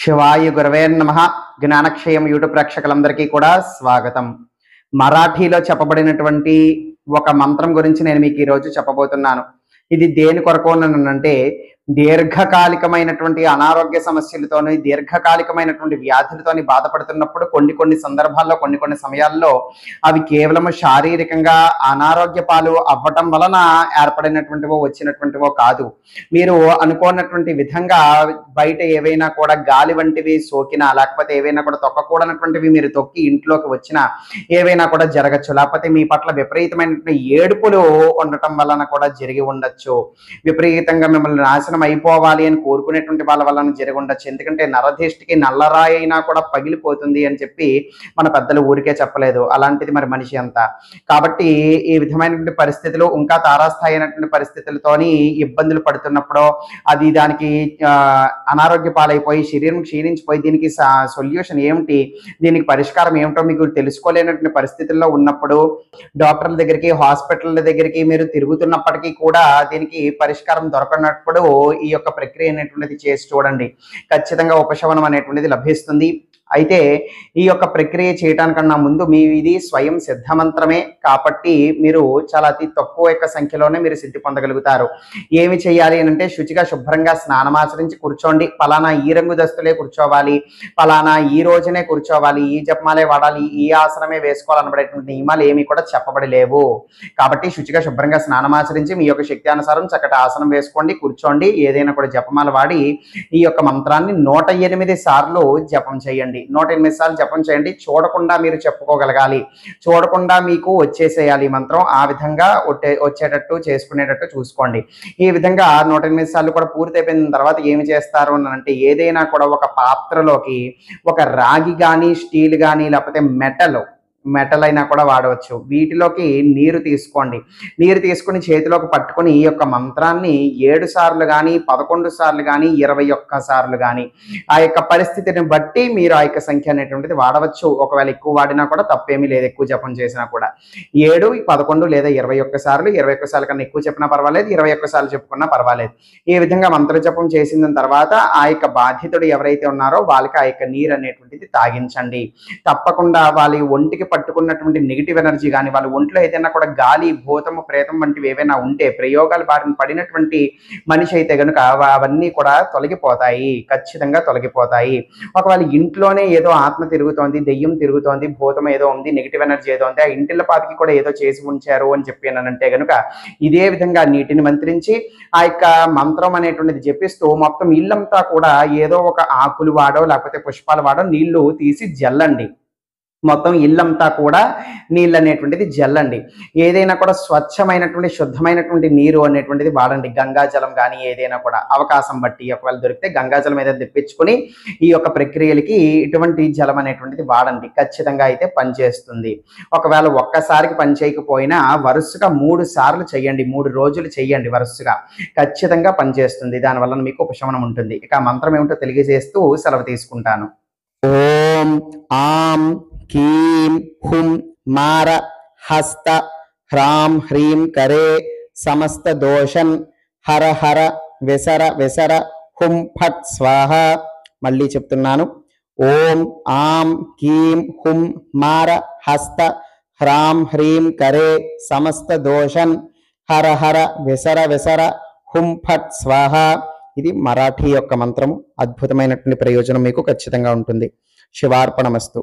శివాయ గురవే నమః. జ్ఞానక్షయం యూట్యూబ్ ప్రేక్షకులందరికీ కూడా స్వాగతం. మరాఠీలో చెప్పబడినటువంటి ఒక మంత్రం గురించి నేను మీకు ఈరోజు చెప్పబోతున్నాను. ఇది దేని కొరకు అంటే దీర్ఘకాలికమైనటువంటి అనారోగ్య సమస్యలతోని దీర్ఘకాలికమైనటువంటి వ్యాధులతోని బాధపడుతున్నప్పుడు కొన్ని సందర్భాల్లో కొన్ని సమయాల్లో అవి కేవలం శారీరకంగా అనారోగ్య పాలు అవ్వటం వలన ఏర్పడినటువంటివో వచ్చినటువంటివో కాదు. మీరు అనుకోనటువంటి విధంగా బయట ఏవైనా కూడా గాలి వంటివి సోకినా, లేకపోతే ఏవైనా కూడా తొక్కకూడనటువంటివి మీరు తొక్కి ఇంట్లోకి వచ్చినా ఏవైనా కూడా జరగచ్చు. లేకపోతే మీ పట్ల విపరీతమైనటువంటి ఏడుపులు ఉండటం వలన కూడా జరిగి ఉండొచ్చు. విపరీతంగా మిమ్మల్ని నాశనం అయిపోవాలి అని కోరుకునేటువంటి వాళ్ళ వలన జరిగి ఉండొచ్చు. ఎందుకంటే నరదిష్టికి నల్లరాయి అయినా కూడా పగిలిపోతుంది అని చెప్పి మన పెద్దలు ఊరికే చెప్పలేదు. అలాంటిది మరి మనిషి అంతా. కాబట్టి ఈ విధమైనటువంటి పరిస్థితులు ఇంకా తారాస్థాయి అయినటువంటి పరిస్థితులతోని ఇబ్బందులు పడుతున్నప్పుడు అది దానికి అనారోగ్య పాలైపోయి శరీరం క్షీణించిపోయి దీనికి సొల్యూషన్ ఏమిటి, దీనికి పరిష్కారం ఏమిటో మీకు తెలుసుకోలేనటువంటి పరిస్థితుల్లో ఉన్నప్పుడు డాక్టర్ల దగ్గరికి, హాస్పిటల్ దగ్గరికి మీరు తిరుగుతున్నప్పటికీ కూడా దీనికి పరిష్కారం దొరకనప్పుడు ఈ యొక్క ప్రక్రియ అనేటువంటిది చేసి చూడండి. ఖచ్చితంగా ఉపశమనం అనేటువంటిది లభిస్తుంది. అయితే ఈ యొక్క ప్రక్రియ చేయడానికన్నా ముందు ఇది స్వయం సిద్ధమంత్రమే కాబట్టి మీరు చాలా అతి తక్కువ యొక్క సంఖ్యలోనే మీరు సిద్ధి పొందగలుగుతారు. ఏమి చేయాలి అంటే శుచిగా శుభ్రంగా స్నానమాచరించి కూర్చోండి. పలానా ఈ రంగు దస్తులే కూర్చోవాలి, పలానా ఈ రోజునే కూర్చోవాలి, ఈ జపమాలే వాడాలి, ఈ ఆసనమే వేసుకోవాలనబడేటువంటి నియమాలు ఏమీ కూడా చెప్పబడి లేవు. కాబట్టి శుచిగా శుభ్రంగా స్నానమాచరించి మీ యొక్క శక్తి అనుసారం చక్కటి ఆసనం వేసుకోండి, కూర్చోండి. ఏదైనా కూడా జపమాల వాడి ఈ యొక్క మంత్రాన్ని 108 సార్లు జపం చేయండి. 108 సార్లు జపం చేయండి. చూడకుండా మీరు చెప్పుకోగలగాలి, చూడకుండా మీకు వచ్చేసేయాలి మంత్రం. ఆ విధంగా వచ్చేటట్టు చేసుకునేటట్టు చూసుకోండి. ఈ విధంగా 108 సార్లు కూడా పూర్తయిపోయిన తర్వాత ఏమి చేస్తారు అంటే ఏదైనా కూడా ఒక పాత్రలోకి ఒక రాగి కానీ, స్టీల్ కానీ, లేకపోతే మెటల్ అయినా కూడా వాడవచ్చు. వీటిలోకి నీరు తీసుకోండి. నీరు తీసుకుని చేతిలోకి పట్టుకొని ఈ యొక్క మంత్రాన్ని 7 సార్లు కానీ, 11 సార్లు కానీ, 21 సార్లు కానీ ఆ యొక్క పరిస్థితిని బట్టి మీరు ఆ యొక్క సంఖ్య అనేటువంటిది వాడవచ్చు. ఒకవేళ ఎక్కువ వాడినా కూడా తప్పేమీ లేదు, ఎక్కువ జపం చేసినా కూడా. 7, 11 లేదా 21 సార్లు, 21 సార్లు కన్నా ఎక్కువ చెప్పినా పర్వాలేదు, 21 సార్లు చెప్పుకున్నా పర్వాలేదు. ఈ విధంగా మంత్ర జపం చేసిన తర్వాత ఆ యొక్క బాధితుడు ఎవరైతే ఉన్నారో వాళ్ళకి ఆ యొక్క నీరు అనేటువంటిది తాగించండి. తప్పకుండా వాళ్ళ ఒంటికి పట్టుకున్నటువంటి నెగిటివ్ ఎనర్జీ కానీ, వాళ్ళ ఒంట్లో ఏదైనా కూడా గాలి, భూతము, ప్రేతం వంటివి ఏవైనా ఉంటే, ప్రయోగాలు బారిన పడినటువంటి మనిషి అయితే కనుక అవన్నీ కూడా తొలగిపోతాయి, ఖచ్చితంగా తొలగిపోతాయి. ఒకవేళ ఇంట్లోనే ఏదో ఆత్మ తిరుగుతోంది, దెయ్యం తిరుగుతోంది, భూతం ఏదో ఉంది, నెగిటివ్ ఎనర్జీ ఏదో ఉంది, ఆ ఇంటిల పాతికి కూడా ఏదో చేసి ఉంచారు అని చెప్పి అంటే కనుక ఇదే విధంగా నీటిని మంత్రించి ఆ యొక్క మంత్రం అనేటువంటిది జపిస్తూ మొత్తం ఇల్లంతా కూడా ఏదో ఒక ఆకులు వాడో లేకపోతే పుష్పాలు వాడో నీళ్లు తీసి జల్లండి. మొత్తం ఇల్లంతా కూడా నీళ్ళు అనేటువంటిది జల్లండి. ఏదైనా కూడా స్వచ్ఛమైనటువంటి శుద్ధమైనటువంటి నీరు అనేటువంటిది వాడండి. గంగాజలం కానీ ఏదైనా కూడా అవకాశం బట్టి ఒకవేళ దొరికితే గంగాజలం ఏదైనా తెప్పించుకొని ఈ యొక్క ప్రక్రియలకి ఇటువంటి జలం అనేటువంటిది వాడండి. ఖచ్చితంగా అయితే పనిచేస్తుంది. ఒకవేళ ఒక్కసారికి పని చేయకపోయినా వరుసగా 3 సార్లు చేయండి, 3 రోజులు చేయండి వరుసగా. ఖచ్చితంగా పనిచేస్తుంది. దానివల్ల మీకు ఉపశమనం ఉంటుంది. ఇక ఆ మంత్రం ఏమిటో తెలియజేస్తూ సెలవు తీసుకుంటాను. ఓం ఆం క్లీం హుం మార హస్త హ్రాం హ్రీం కరే సమస్త దోషన్ హర హర విసర విసర హుం ఫట్ స్వాహ. మళ్ళీ చెప్తున్నాను. ఓం ఆం క్లీం హుం మార హస్త హ్రాం హ్రీం కరే సమస్త దోషన్ హర హర విసర విసర హుం ఫట్ స్వాహ. ఇది మరాఠీ యొక్క మంత్రము. అద్భుతమైనటువంటి ప్రయోజనం మీకు ఖచ్చితంగా ఉంటుంది. శివార్పణమస్తు.